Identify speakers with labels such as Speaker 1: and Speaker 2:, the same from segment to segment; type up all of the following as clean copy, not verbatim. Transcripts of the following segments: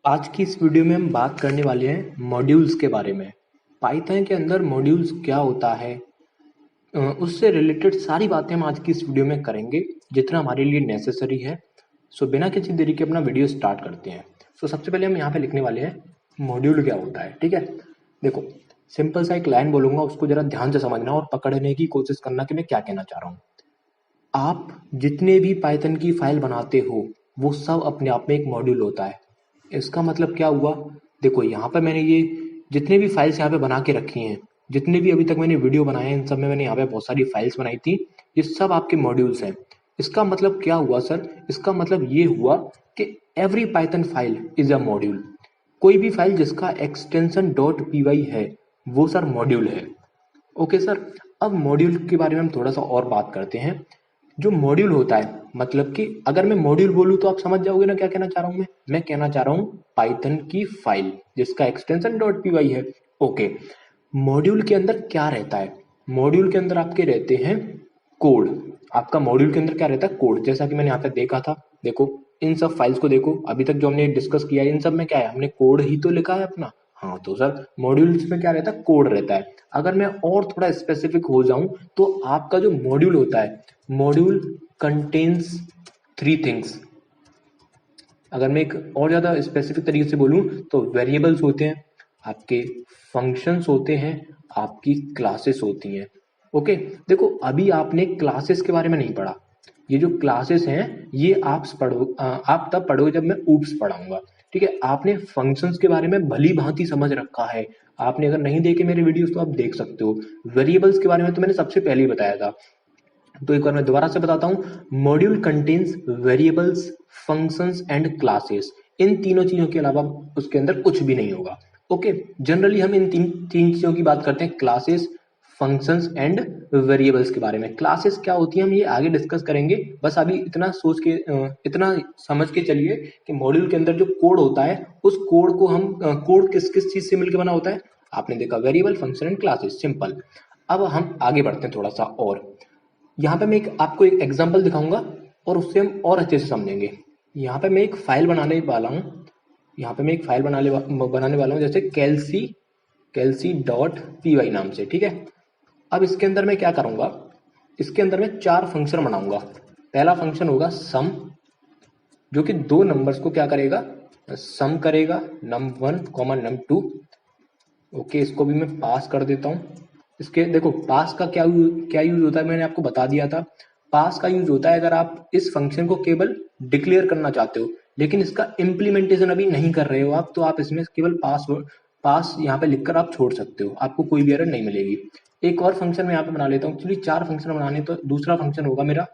Speaker 1: आज की इस वीडियो में हम बात करने वाले हैं मॉड्यूल्स के बारे में। पाइथन के अंदर मॉड्यूल्स क्या होता है, उससे रिलेटेड सारी बातें हम आज की इस वीडियो में करेंगे जितना हमारे लिए नेसेसरी है। सो बिना किसी देरी के अपना वीडियो स्टार्ट करते हैं। सो सबसे पहले हम यहाँ पे लिखने वाले हैं मॉड्यूल क्या होता है। ठीक है, देखो सिंपल सा एक लाइन बोलूंगा, उसको जरा ध्यान से समझना और पकड़ने की कोशिश करना कि मैं क्या कहना चाह रहा हूँ। आप जितने भी पाइथन की फाइल बनाते हो वो सब अपने आप में एक मॉड्यूल होता है। इसका मतलब क्या हुआ, देखो यहाँ पर मैंने ये जितने भी फाइल्स यहाँ पे बना के रखी हैं, जितने भी अभी तक मैंने वीडियो बनाए हैं, इन सब में मैंने यहाँ पे बहुत सारी फाइल्स बनाई थी। ये सब आपके मॉड्यूल्स हैं। इसका मतलब क्या हुआ सर, इसका मतलब ये हुआ कि every Python file is a module. कोई भी फाइल जिसका एक्सटेंशन डॉट पी है वो सर मॉड्यूल है। ओके सर, अब मॉड्यूल के बारे में हम थोड़ा सा और बात करते हैं। जो मॉड्यूल होता है, मतलब कि अगर मैं मॉड्यूल बोलूँ तो आप समझ जाओगे ना क्या कहना चाह रहा हूँ। मैं कहना चाह रहा हूँ पाइथन की फाइल जिसका एक्सटेंशन डॉट पी है। ओके, मॉड्यूल के अंदर क्या रहता है? मॉड्यूल के अंदर आपके रहते हैं कोड। आपका मॉड्यूल के अंदर क्या रहता है? कोड। जैसा कि मैंने यहाँ पे देखा था, देखो इन सब फाइल्स को देखो, अभी तक जो हमने डिस्कस किया है इन सब में क्या है, हमने कोड ही तो लिखा है अपना। हाँ तो सर मॉड्यूल्स में क्या रहता है? कोड रहता है। अगर मैं और थोड़ा स्पेसिफिक हो जाऊं तो आपका जो मॉड्यूल होता है, मॉड्यूल कंटेन्स थ्री थिंग्स। अगर मैं एक और ज्यादा स्पेसिफिक तरीके से बोलूं तो वेरिएबल्स होते हैं, आपके फंक्शंस होते हैं, आपकी क्लासेस होती हैं। ओके, देखो अभी आपने क्लासेस के बारे में नहीं पढ़ा। ये जो क्लासेस हैं ये आप तब पढ़ोगे जब मैं ऊप्स पढ़ाऊंगा। ठीक है, आपने फंक्शंस के बारे में भली भांति समझ रखा है। आपने अगर नहीं देखे मेरे वीडियोस तो आप देख सकते हो। वेरिएबल्स के बारे में तो मैंने सबसे पहले ही बताया था, तो एक बार मैं दोबारा से बताता हूँ। Module contains variables, functions and classes. इन तीनों चीजों के अलावा उसके अंदर कुछ भी नहीं होगा। ओके, जनरली हम इन तीन तीन चीजों की बात करते हैं, क्लासेस, फंक्शंस एंड वेरिएबल्स के बारे में। क्लासेस क्या होती है हम ये आगे डिस्कस करेंगे। बस अभी इतना सोच के इतना समझ के चलिए कि मॉड्यूल के अंदर जो कोड होता है उस कोड को हम कोड किस किस चीज से मिलकर बना होता है। आपने देखा variable, function and classes, simple. अब हम आगे बढ़ते हैं थोड़ा सा और। यहाँ पे मैं आपको एक एग्जांपल दिखाऊंगा और उससे हम और अच्छे से समझेंगे। यहाँ पे मैं एक फाइल बनाने वाला हूँ। यहाँ पे मैं एक फाइल बनाने वाला हूँ, जैसे कैल्सी डॉट पी वाई नाम से। ठीक है, अब इसके अंदर मैं क्या करूंगा, इसके अंदर मैं चार फंक्शन बनाऊंगा। पहला फंक्शन होगा सम, जो कि दो नंबर्स को क्या करेगा, सम करेगा, num1 कॉमा num2। ओके, इसको भी मैं पास कर देता हूँ। इसके देखो पास का क्या यूज होता है, मैंने आपको बता दिया था। पास का यूज होता है अगर आप इस फंक्शन को केवल डिक्लेयर करना चाहते हो लेकिन इसका इम्प्लीमेंटेशन अभी नहीं कर रहे हो आप, तो आप इसमें केवल पास यहाँ पे लिखकर आप छोड़ सकते हो, आपको कोई भी एरर नहीं मिलेगी। एक और फंक्शन मैं यहाँ पे बना लेता हूँ। एक्चुअली चार फंक्शन बनाने, तो दूसरा फंक्शन होगा मेरा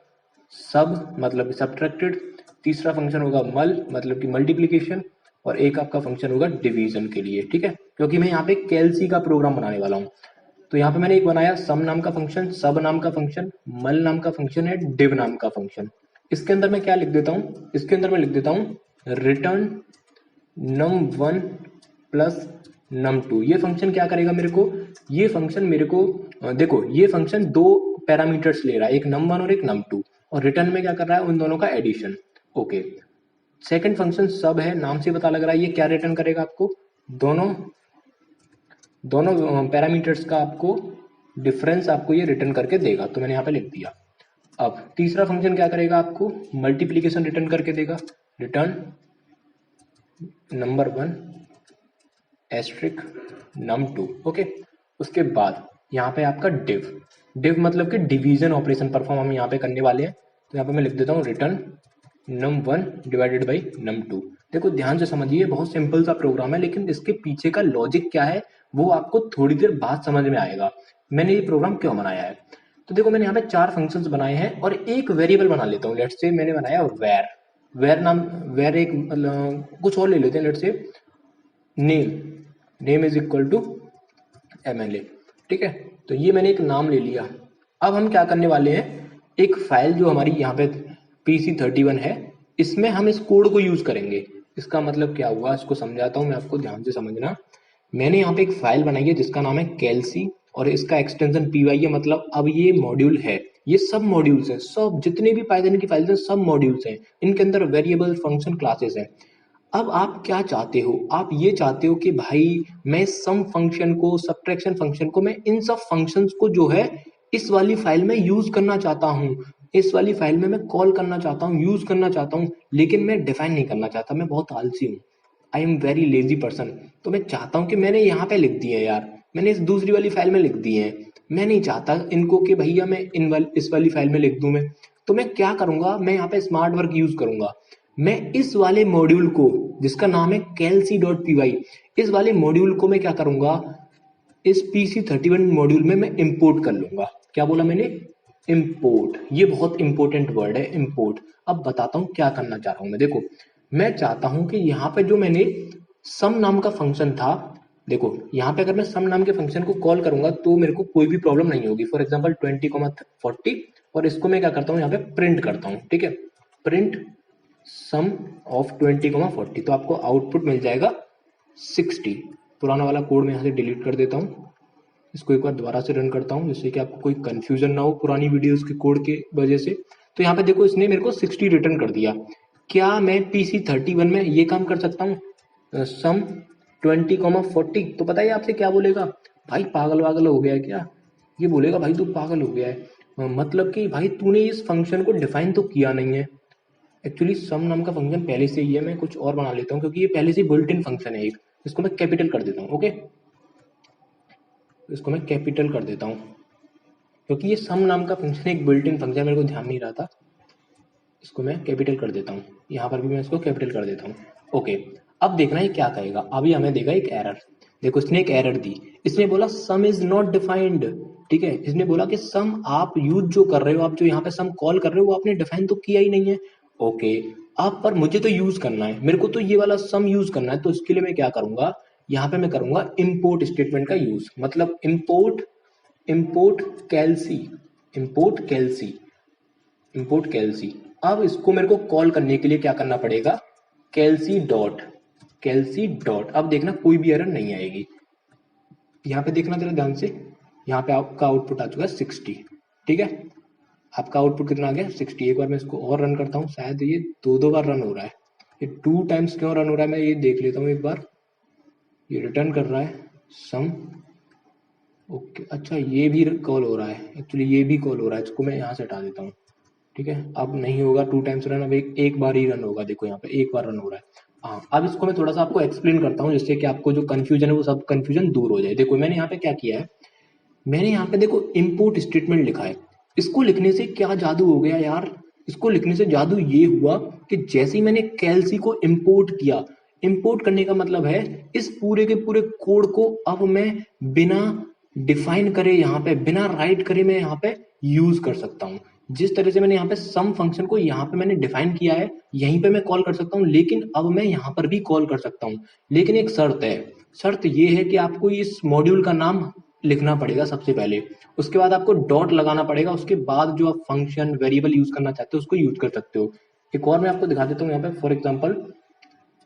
Speaker 1: सब, मतलब सब्ट्रैक्टेड। तीसरा फंक्शन होगा मल, मतलब कि मल्टीप्लीकेशन। और एक आपका फंक्शन होगा डिवीजन के लिए। ठीक है, क्योंकि मैं यहाँ पे कैलसी का प्रोग्राम बनाने वाला हूँ। तो यहाँ पे मैंने एक बनाया सम नाम का फंक्शन, सब नाम का फंक्शन, मल नाम का फंक्शन है, डिव नाम का फंक्शन। इसके अंदर मैं क्या लिख देता हूँ, इसके अंदर मैं लिख देता हूँ रिटर्न num1 प्लस num2। ये फंक्शन क्या करेगा मेरे को, ये फंक्शन मेरे को देखो ये फंक्शन दो पैरामीटर्स ले रहा है, एक num1 और एक num2, और रिटर्न में क्या कर रहा है, उन दोनों का एडिशन। ओके, सेकंड फंक्शन सब है, नाम से पता लग रहा है ये क्या रिटर्न करेगा आपको, दोनों दोनों पैरामीटर्स का आपको डिफरेंस आपको ये रिटर्न करके देगा, तो मैंने यहाँ पे लिख दिया। अब तीसरा फंक्शन क्या करेगा, आपको मल्टीप्लीकेशन रिटर्न करके देगा, return num1 asterisk num2। Okay, उसके बाद यहाँ पे आपका डिव मतलब कि डिवीजन ऑपरेशन परफॉर्म हम यहाँ पे करने वाले हैं। तो यहाँ पे मैं लिख देता हूँ return num1 divided by num2। देखो ध्यान से समझिए, बहुत सिंपल सा प्रोग्राम है, लेकिन इसके पीछे का लॉजिक क्या है वो आपको थोड़ी देर बाद समझ में आएगा, मैंने ये प्रोग्राम क्यों बनाया है। तो देखो मैंने यहाँ पे चार फंक्शंस बनाए हैं और एक वेरिएबल बना लेता हूँ। लेट्स से मैंने बनाया वेर, वेर एक कुछ और ले लेते हैं, let's say name is equal to mla। ठीक है, तो ये मैंने एक नाम ले लिया। अब हम क्या करने वाले हैं, एक फाइल जो हमारी यहाँ पे PC31 है, इसमें हम इस कोड को यूज करेंगे। इसका मतलब क्या हुआ, इसको समझाता हूँ मैं आपको, ध्यान से समझना। मैंने यहाँ पे एक फाइल बनाई है जिसका नाम है कैलसी और इसका एक्सटेंशन py है, मतलब अब ये मॉड्यूल है। ये सब मॉड्यूल्स हैं, सब जितने भी पाइथन की फाइल्स हैं सब मॉड्यूल्स हैं, इनके अंदर वेरिएबल, फंक्शन, क्लासेस हैं। अब आप क्या चाहते हो, आप ये चाहते हो कि भाई मैं सम फंक्शन को, सब्ट्रैक्शन फंक्शन को, मैं इन सब फंक्शंस को जो है इस वाली फाइल में यूज करना चाहता हूँ, इस वाली फाइल में मैं कॉल करना चाहता हूँ, यूज करना चाहता हूँ, लेकिन मैं डिफाइन नहीं करना चाहता, मैं बहुत आलसी हूँ, I am very lazy person. तो मैं चाहता हूँ कि मैंने यहाँ पे लिख दिए यार, मैंने इस दूसरी वाली फाइल में लिख दिए हैं, मैं नहीं चाहता इनको कि भैया मैं इस वाली फाइल में लिख दूं मैं। तो मैं क्या करूंगा, मैं यहाँ पे स्मार्ट वर्क यूज करूंगा। मैं इस वाले मॉड्यूल को, जिसका नाम है calc.py, इस वाले मॉड्यूल को मैं क्या करूंगा, इस PC31 मॉड्यूल में मैं इंपोर्ट कर लूंगा। क्या बोला मैंने, इंपोर्ट, ये बहुत इंपॉर्टेंट वर्ड है इंपोर्ट। अब बताता हूँ क्या करना चाह रहा हूँ मैं। देखो मैं चाहता हूँ कि यहाँ पे जो मैंने सम नाम का फंक्शन था, देखो यहाँ पे अगर मैं सम नाम के फंक्शन को कॉल करूंगा तो मेरे को कोई भी प्रॉब्लम नहीं होगी। फॉर एग्जाम्पल 20,40, और इसको मैं क्या करता हूँ यहाँ पे प्रिंट करता हूँ, ठीक है, प्रिंट सम ऑफ 20,40, तो आपको आउटपुट मिल जाएगा 60। पुराना वाला कोड मैं यहाँ से डिलीट कर देता हूँ, इसको एक बार दोबारा से रन करता हूँ जिससे कि आपको कोई कंफ्यूजन ना हो पुरानी वीडियोस के कोड के वजह से। तो यहाँ पे देखो इसने मेरे को 60 रिटर्न कर दिया। क्या मैं PC31 में ये काम कर सकता हूँ, सम 20,40? तो बताइए आपसे क्या बोलेगा, भाई पागल वागल हो गया है क्या, ये बोलेगा भाई तू पागल हो गया है। मतलब कि भाई तूने इस फंक्शन को डिफाइन तो किया नहीं है। एक्चुअली सम नाम का फंक्शन पहले से ही है, मैं कुछ और बना लेता हूँ क्योंकि ये पहले से बिल्ट इन फंक्शन है एक। इसको मैं कैपिटल कर देता हूँ, ओके, इसको मैं कैपिटल कर देता हूँ क्योंकि ये सम नाम का फंक्शन एक बिल्ट इन फंक्शन, मेरे को ध्यान नहीं रहा था। इसको मैं कैपिटल कर देता हूँ, यहाँ पर भी मैं इसको कैपिटल कर देता हूँ, ओके। अब देखना है क्या कहेगा, अभी हमें देगा एक एरर। देखो इसने एक एरर दी, इसने बोला सम इज नॉट डिफाइंड, ठीक है, इसने बोला कि सम आप यूज जो कर रहे हो, आप जो यहाँ पे सम कॉल कर रहे हो वो आपने डिफाइन तो किया ही नहीं है, ओके। अब पर मुझे तो यूज करना है, मेरे को तो ये वाला सम यूज करना है, तो इसके लिए मैं क्या करूंगा, यहाँ पे मैं करूंगा इम्पोर्ट स्टेटमेंट का यूज, मतलब इम्पोर्ट, इम्पोर्ट कैलसी, इम्पोर्ट कैलसी, इम्पोर्ट कैलसी। अब इसको मेरे को कॉल करने के लिए क्या करना पड़ेगा, कैलसी डॉट, कैलसी डॉट। अब देखना कोई भी एरर नहीं आएगी, यहाँ पे देखना जरा ध्यान से, यहाँ पे आपका आउटपुट आ चुका है 60, ठीक है, आपका आउटपुट कितना आ गया 60। एक बार मैं इसको और रन करता हूँ, शायद ये दो बार रन हो रहा है, ये 2 टाइम्स क्यों रन हो रहा है, मैं ये देख लेता हूँ एक बार। ये रिटर्न कर रहा है सम, ओके, अच्छा ये भी कॉल हो रहा है, एक्चुअली ये भी कॉल हो रहा है, इसको मैं यहाँ से हटा देता हूँ, ठीक है। अब नहीं होगा 2 टाइम्स रन, अब एक बार ही रन होगा, देखो यहाँ पे एक बार रन हो रहा है। हाँ अब इसको मैं थोड़ा सा आपको एक्सप्लेन करता हूँ जिससे कि आपको जो कंफ्यूजन है वो सब कंफ्यूजन दूर हो जाए। देखो मैंने यहाँ पे क्या किया है, मैंने यहाँ पे देखो इम्पोर्ट स्टेटमेंट लिखा है। इसको लिखने से क्या जादू हो गया यार, इसको लिखने से जादू ये हुआ कि जैसे ही मैंने कैलसी को इम्पोर्ट किया, इम्पोर्ट करने का मतलब है इस पूरे के पूरे कोड को अब मैं बिना डिफाइन करे, यहाँ पे बिना राइट करे मैं यहाँ पे यूज कर सकता हूँ। जिस तरह से मैंने यहाँ पे सम फंक्शन को यहाँ पे मैंने डिफाइन किया है, यहीं पे मैं कॉल कर सकता हूँ, लेकिन अब मैं यहाँ पर भी कॉल कर सकता हूँ। लेकिन एक शर्त है, शर्त ये है कि आपको इस मॉड्यूल का नाम लिखना पड़ेगा सबसे पहले, उसके बाद आपको डॉट लगाना पड़ेगा, उसके बाद जो आप फंक्शन वेरिएबल यूज करना चाहते हो उसको यूज कर सकते हो। एक और मैं आपको दिखा देता हूँ यहाँ पे, फॉर एग्जाम्पल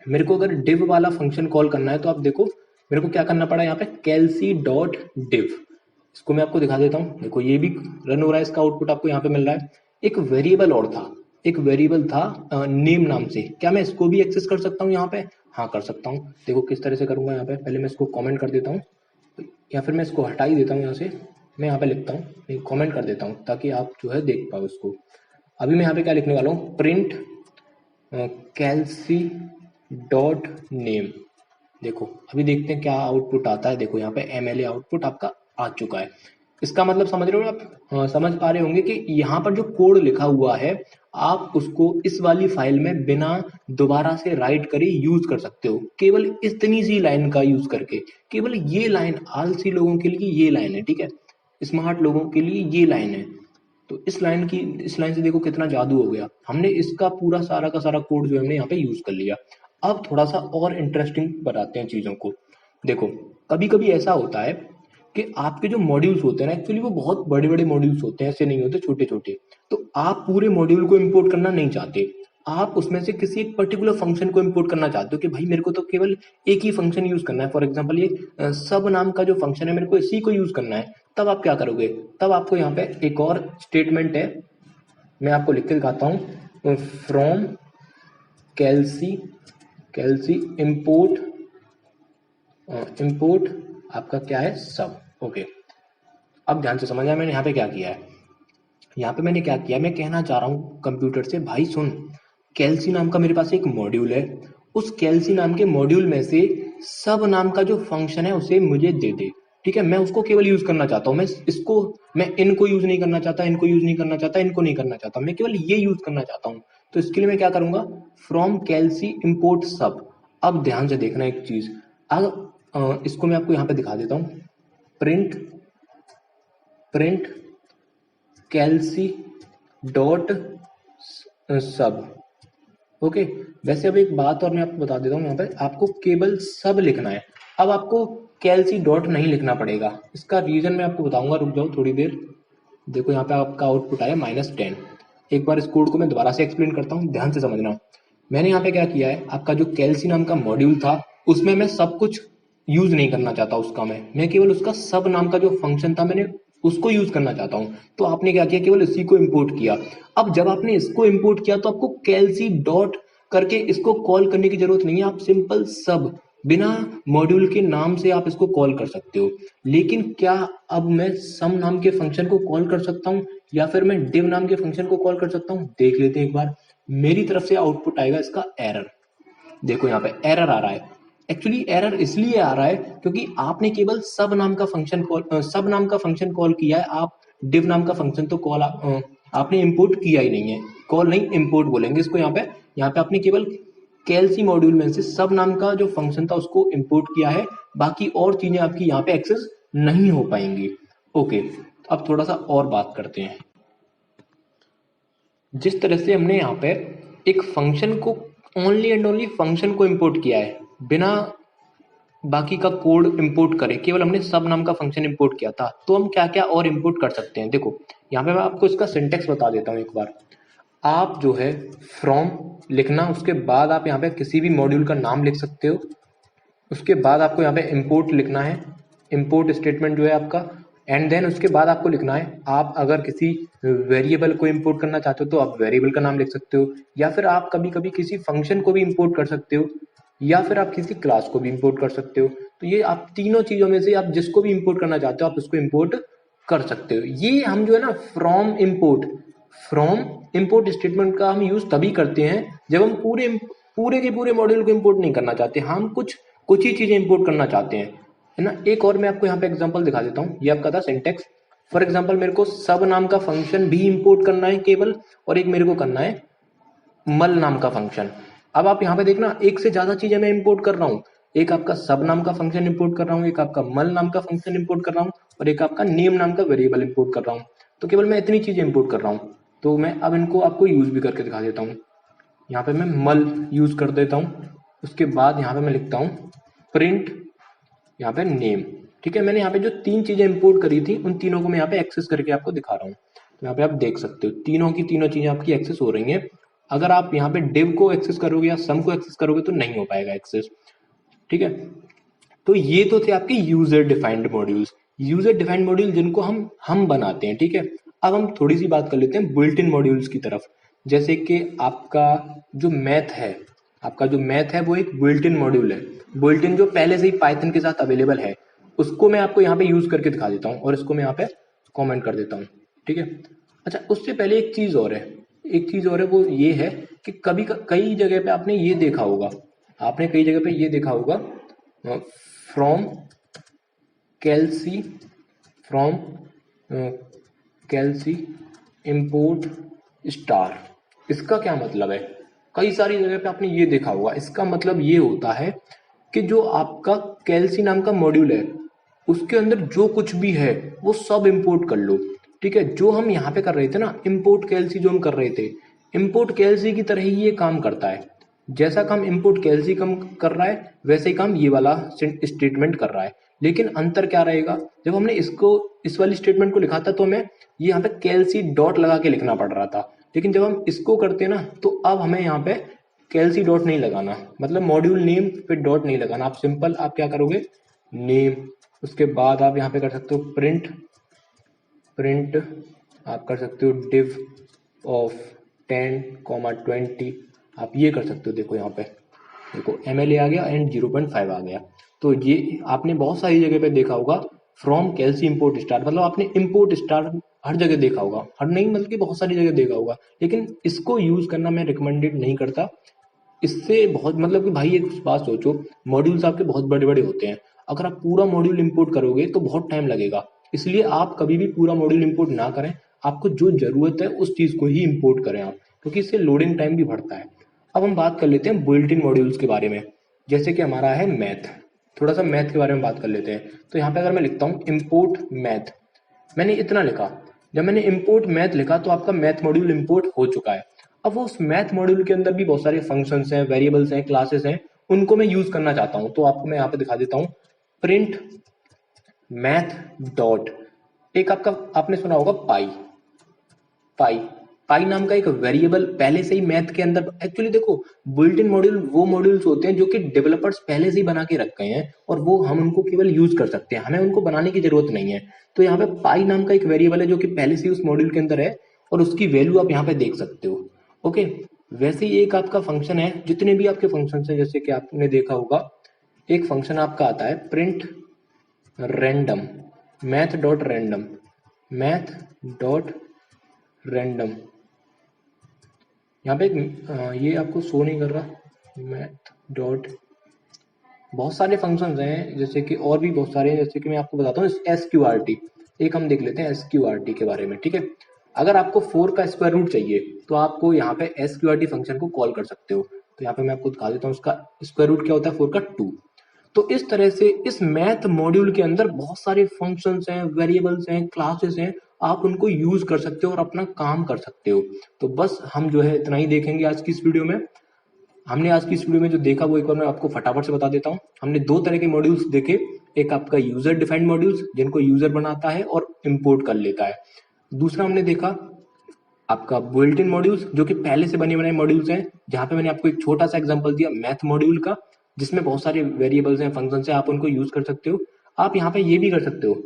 Speaker 1: मेरे को अगर div वाला फंक्शन कॉल करना है तो आप देखो मेरे को क्या करना पड़ा यहाँ पे, कैलसी डॉट डिव। इसको मैं आपको दिखा देता हूँ, देखो ये भी रन हो रहा है, इसका आउटपुट आपको यहाँ पे मिल रहा है। एक वेरिएबल और था, एक वेरिएबल था नेम नाम से, क्या मैं इसको भी एक्सेस कर सकता हूँ यहाँ पे, हाँ कर सकता हूँ। देखो किस तरह से करूंगा, यहाँ पे पहले मैं इसको कमेंट कर देता हूँ, या फिर मैं इसको हटा ही देता हूँ यहाँ से, मैं यहाँ पे लिखता हूँ कमेंट कर देता हूँ ताकि आप जो है देख पाओ इसको। अभी मैं यहाँ पे क्या लिखने वाला हूँ, प्रिंट कैलसी डॉट नेम। देखो अभी देखते हैं क्या आउटपुट आता है, देखो यहाँ पे MLA आउटपुट आपका आ चुका है। इसका मतलब समझ रहे हो आप, समझ पा रहे होंगे कि यहाँ पर जो कोड लिखा हुआ है आप उसको इस वाली फाइल में बिना दोबारा से राइट करे यूज कर सकते हो, केवल इतनी सी लाइन का यूज करके। केवल ये लाइन आलसी लोगों के लिए ये लाइन है, ठीक है, स्मार्ट लोगों के लिए ये लाइन है। तो इस लाइन से देखो कितना जादू हो गया, हमने इसका पूरा सारा का सारा कोड जो है हमने यहाँ पे यूज कर लिया। अब थोड़ा सा और इंटरेस्टिंग बताते हैं चीजों को। देखो कभी कभी ऐसा होता है कि आपके जो मॉड्यूल्स होते हैं ना, एक्चुअली वो बहुत बड़े बड़े मॉड्यूल्स होते हैं, ऐसे नहीं होते छोटे छोटे। तो आप पूरे मॉड्यूल को इंपोर्ट करना नहीं चाहते, आप उसमें से किसी एक पर्टिकुलर फंक्शन को इंपोर्ट करना चाहते हो कि भाई मेरे को तो केवल एक ही फंक्शन यूज करना है। फॉर एग्जांपल ये सब नाम का जो फंक्शन है मेरे को इसी को यूज करना है। तब आप क्या करोगे, तब आपको यहाँ पे एक और स्टेटमेंट है, मैं आपको लिख के दिखाता हूँ, from calcy, calcy import import आपका क्या है सब। ओके, अब ध्यान से समझना मैंने यहाँ पे क्या किया है। यहाँ पे मैंने क्या किया, मैं कहना चाह रहा हूँ कंप्यूटर से, भाई सुन, कैलसी नाम का मेरे पास एक मॉड्यूल है, उस कैलसी नाम के मॉड्यूल में से सब नाम का जो फंक्शन है उसे मुझे दे दे। ठीक है, मैं उसको केवल यूज करना चाहता हूँ, मैं इनको यूज नहीं करना चाहता, इनको यूज नहीं करना चाहता, इनको नहीं करना चाहता, मैं केवल ये यूज करना चाहता हूँ। तो इसके लिए मैं क्या करूंगा, फ्रॉम कैलसी इंपोर्ट सब। अब ध्यान से देखना एक चीज, अब इसको मैं आपको यहाँ पे दिखा देता हूँ, प्रिंट प्रिंट कैलसी डॉट सब। ओके, वैसे अब एक बात और मैं आपको बता देता हूँ, यहाँ पे आपको केवल सब लिखना है। अब आपको कैलसी डॉट नहीं लिखना पड़ेगा, इसका रीजन मैं आपको बताऊंगा, रुक जाओ थोड़ी देर। देखो यहाँ पे आपका आउटपुट आया -10। एक बार इस कोड को मैं दोबारा से एक्सप्लेन करता हूँ, ध्यान से समझना। मैंने यहाँ पे क्या किया है, आपका जो कैलसी नाम का मॉड्यूल था उसमें मैं सब कुछ यूज नहीं करना चाहता, उसका मैं केवल उसका सब नाम का जो फंक्शन था मैंने उसको यूज करना चाहता हूँ। तो आपने क्या किया, केवल इसी को इंपोर्ट किया। अब जब आपने इसको इंपोर्ट किया तो आपको कैलसी डॉट करके इसको कॉल करने की जरूरत नहीं है, आप सिंपल सब बिना मॉड्यूल के नाम से आप इसको कॉल कर सकते हो। लेकिन क्या अब मैं सम नाम के फंक्शन को कॉल कर सकता हूँ या फिर मैं डिव नाम के फंक्शन को कॉल कर सकता हूँ, देख लेते हैं एक बार। मेरी तरफ से आउटपुट आएगा इसका एरर। देखो यहाँ पे एरर आ रहा है। एक्चुअली एरर इसलिए आ रहा है क्योंकि आपने केवल सब नाम का फंक्शन कॉल किया है, आप डिव नाम का फंक्शन तो आपने इंपोर्ट किया ही नहीं है। कॉल नहीं, इंपोर्ट बोलेंगे इसको। यहाँ पे आपने केवल कैलसी मॉड्यूल में से सब नाम का जो फंक्शन था उसको इंपोर्ट किया है, बाकी और चीजें आपकी यहाँ पे एक्सेस नहीं हो पाएंगी। ओके, अब थोड़ा सा और बात करते हैं। जिस तरह से हमने यहाँ पे एक फंक्शन को, ओनली एंड ओनली फंक्शन को इंपोर्ट किया है बिना बाकी का कोड इंपोर्ट करे, केवल हमने सब नाम का फंक्शन इंपोर्ट किया था, तो हम क्या क्या और इंपोर्ट कर सकते हैं। देखो यहाँ पे मैं आपको इसका सिंटेक्स बता देता हूँ एक बार। आप जो है फ्रॉम लिखना, उसके बाद आप यहाँ पे किसी भी मॉड्यूल का नाम लिख सकते हो, उसके बाद आपको यहाँ पे इंपोर्ट लिखना है, इंपोर्ट स्टेटमेंट जो है आपका। एंड देन उसके बाद आपको लिखना है, आप अगर किसी वेरिएबल को इंपोर्ट करना चाहते हो तो आप वेरिएबल का नाम लिख सकते हो, या फिर आप कभी कभी किसी फंक्शन को भी इंपोर्ट कर सकते हो, या फिर आप किसी क्लास को भी इंपोर्ट कर सकते हो। तो ये आप तीनों चीजों में से आप जिसको भी इंपोर्ट करना चाहते हो आप उसको इंपोर्ट कर सकते हो। ये हम जो है ना फ्रॉम इंपोर्ट स्टेटमेंट का हम यूज तभी करते हैं जब हम पूरे पूरे के पूरे मॉड्यूल को इंपोर्ट नहीं करना चाहते, हम कुछ ही चीजें इंपोर्ट करना चाहते हैं, है ना। एक और मैं आपको यहाँ पे एग्जांपल दिखा देता हूँ, ये आपका था सिंटेक्स। फॉर एग्जांपल मेरे को सब नाम का फंक्शन भी इंपोर्ट करना है केवल, और एक मेरे को करना है मल नाम का फंक्शन। अब आप यहाँ पे देखना, एक से ज्यादा चीजें मैं इंपोर्ट कर रहा हूँ, एक आपका सब नाम का फंक्शन इंपोर्ट कर रहा हूँ, एक आपका मल नाम का फंक्शन इंपोर्ट कर रहा हूँ, और एक आपका नेम नाम का वेरिएबल इंपोर्ट कर रहा हूँ। तो केवल मैं इतनी चीजें इंपोर्ट कर रहा हूँ। तो मैं अब इनको आपको यूज भी करके दिखा देता हूँ। यहाँ पे मैं मल यूज कर देता हूँ, उसके बाद यहाँ पे मैं लिखता हूँ प्रिंट, यहाँ पे नेम। ठीक है, मैंने यहाँ पे जो तीन चीजें इंपोर्ट करी थी उन तीनों को मैं यहाँ पे एक्सेस करके आपको दिखा रहा हूँ। तो यहाँ पे आप देख सकते हो तीनों की तीनों चीजें आपकी एक्सेस हो रही हैं। अगर आप यहाँ पे डिव को एक्सेस करोगे या सम को एक्सेस करोगे तो नहीं हो पाएगा एक्सेस। ठीक है, तो ये तो थे आपके user defined modules, user defined module जिनको हम बनाते हैं। ठीक है, अब हम थोड़ी सी बात कर लेते हैं बिल्ट इन मॉड्यूल्स की तरफ। जैसे कि आपका जो मैथ है वो एक बिल्ट इन मॉड्यूल है, बिल्ट इन जो पहले से ही पाइथन के साथ अवेलेबल है, उसको मैं आपको यहाँ पे यूज करके दिखा देता हूँ और इसको मैं यहाँ पे कमेंट कर देता हूँ। ठीक है, अच्छा उससे पहले एक चीज और है, वो ये है कि कई जगह पे आपने ये देखा होगा, from calcy from calcy import star. इसका क्या मतलब है, कई सारी जगह पे आपने ये देखा होगा। इसका मतलब ये होता है कि जो आपका कैलसी नाम का मॉड्यूल है उसके अंदर जो कुछ भी है वो सब इंपोर्ट कर लो। ठीक है, जो हम यहाँ पे कर रहे थे ना, इंपोर्ट कैलसी जो हम कर रहे थे, इंपोर्ट कैलसी की तरह ही ये काम करता है। जैसा काम इंपोर्ट कैलसी कम कर रहा है वैसे ही काम ये वाला स्टेटमेंट कर रहा है। लेकिन अंतर क्या रहेगा, जब हमने इस वाली स्टेटमेंट को लिखा था तो हमें ये यहाँ पे कैलसी डॉट लगा के लिखना पड़ रहा था, लेकिन जब हम इसको करते हैं ना तो अब हमें यहाँ पे कैलसी डॉट नहीं लगाना, मतलब मॉड्यूल नेम पे डॉट नहीं लगाना। आप सिंपल आप क्या करोगे, नेम, उसके बाद आप यहाँ पे कर सकते हो प्रिंट आप कर सकते हो डिव ऑफ 10, 20, आप ये कर सकते हो। देखो यहाँ पे देखो MLA आ गया एंड 0.5 आ गया। तो ये आपने बहुत सारी जगह पे देखा होगा, फ्रॉम कैलसी इम्पोर्ट स्टार, मतलब आपने इम्पोर्ट स्टार हर जगह देखा होगा, हर नहीं मतलब कि बहुत सारी जगह देखा होगा, लेकिन इसको यूज करना मैं रिकमेंडेड नहीं करता। इससे बहुत मतलब कि भाई एक बात सोचो, मॉड्यूल्स आपके बहुत बड़े बड़े होते हैं, अगर आप पूरा मॉड्यूल इंपोर्ट करोगे तो बहुत टाइम लगेगा। इसलिए आप कभी भी पूरा मॉड्यूल इंपोर्ट ना करें, आपको जो जरूरत है उस चीज को ही इंपोर्ट करें आप, क्योंकि इससे लोडिंग टाइम भी बढ़ता है। अब हम बात कर लेते हैं बुइल्ट इन मॉड्यूल्स के बारे में। जैसे कि हमारा है मैथ, थोड़ा सा मैथ के बारे में बात कर लेते हैं। तो यहाँ पे अगर मैं लिखता हूँ इम्पोर्ट मैथ, मैंने इतना लिखा, जब मैंने इंपोर्ट मैथ लिखा तो आपका मैथ मॉड्यूल इंपोर्ट हो चुका है। अब वो उस मैथ मॉड्यूल के अंदर भी बहुत सारे फंक्शंस हैं, वेरिएबल्स हैं, क्लासेस हैं, उनको मैं यूज करना चाहता हूँ। तो आपको मैं यहाँ पे दिखा देता हूँ, प्रिंट मैथ डॉट, एक आपका आपने सुना होगा पाई, पाई पाई नाम का एक वेरिएबल पहले से ही मैथ के अंदर, एक्चुअली देखो बुइल्ट इन मॉड्यूल वो मॉड्यूल्स होते हैं जो कि डेवलपर्स पहले से ही बना के रख गए हैं और वो हम उनको केवल यूज कर सकते हैं, हमें उनको बनाने की जरूरत नहीं है। तो यहाँ पे पाई नाम का एक वेरिएबल है जो कि पहले से ही उस मॉड्यूल के अंदर है और उसकी वैल्यू आप यहाँ पे देख सकते हो। ओके, वैसे ही एक आपका फंक्शन है, जितने भी आपके फंक्शन है जैसे कि आपने देखा होगा, एक फंक्शन आपका आता है print random, math dot random, math dot random. यहाँ पे ये आपको शो नहीं कर रहा, मैथ डॉट, बहुत सारे फंक्शंस हैं जैसे कि और भी बहुत सारे हैं, जैसे कि मैं आपको बताता हूँ SQRT, एक हम देख लेते हैं SQRT के बारे में, ठीक है। अगर आपको 4 का स्क्वायर रूट चाहिए तो आपको यहाँ पे SQRT फंक्शन को कॉल कर सकते हो। तो यहाँ पे मैं आपको दिखा देता हूँ, उसका स्क्वायर रूट क्या होता है, 4 का 2। तो इस तरह से इस मैथ मॉड्यूल के अंदर बहुत सारे फंक्शंस हैं, वेरिएबल्स हैं, क्लासेस हैं, आप उनको यूज कर सकते हो और अपना काम कर सकते हो। तो बस हम जो है इतना ही देखेंगे आज की इस वीडियो में। हमने आज की इस वीडियो में जो देखा वो एक बार मैं आपको फटाफट से बता देता हूँ। हमने 2 तरह के मॉड्यूल्स देखे, एक आपका यूजर डिफाइंड मॉड्यूल्स जिनको यूजर बनाता है और इंपोर्ट कर लेता है, दूसरा हमने देखा आपका बुइल्ट इन मॉड्यूल्स जो कि पहले से बने बनाए मॉड्यूल्स हैं, जहां पे मैंने आपको एक छोटा सा एग्जांपल दिया मैथ मॉड्यूल का, जिसमें बहुत सारे वेरिएबल्स हैं, फंक्शंस हैं, आप उनको यूज कर सकते हो। आप यहाँ पे ये भी कर सकते हो,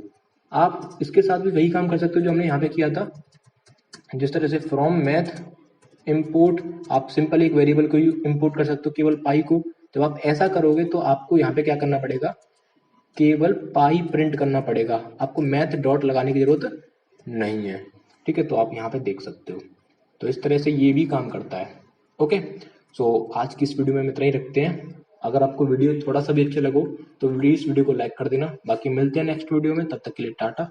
Speaker 1: आप इसके साथ भी वही काम कर सकते हो जो हमने यहाँ पे किया था। जिस तरह से फ्रॉम मैथ इंपोर्ट, आप सिंपल एक वेरिएबल को इंपोर्ट कर सकते हो, केवल पाई को। जब आप ऐसा करोगे तो आपको यहाँ पे क्या करना पड़ेगा, केवल पाई प्रिंट करना पड़ेगा, आपको मैथ डॉट लगाने की जरूरत नहीं है, ठीक है। तो आप यहाँ पे देख सकते हो, तो इस तरह से ये भी काम करता है। ओके, सो आज की इस वीडियो में हम इतना ही रखते हैं। अगर आपको वीडियो थोड़ा सा भी अच्छा लगो तो प्लीज वीडियो को लाइक कर देना। बाकी मिलते हैं नेक्स्ट वीडियो में, तब तक के लिए टाटा।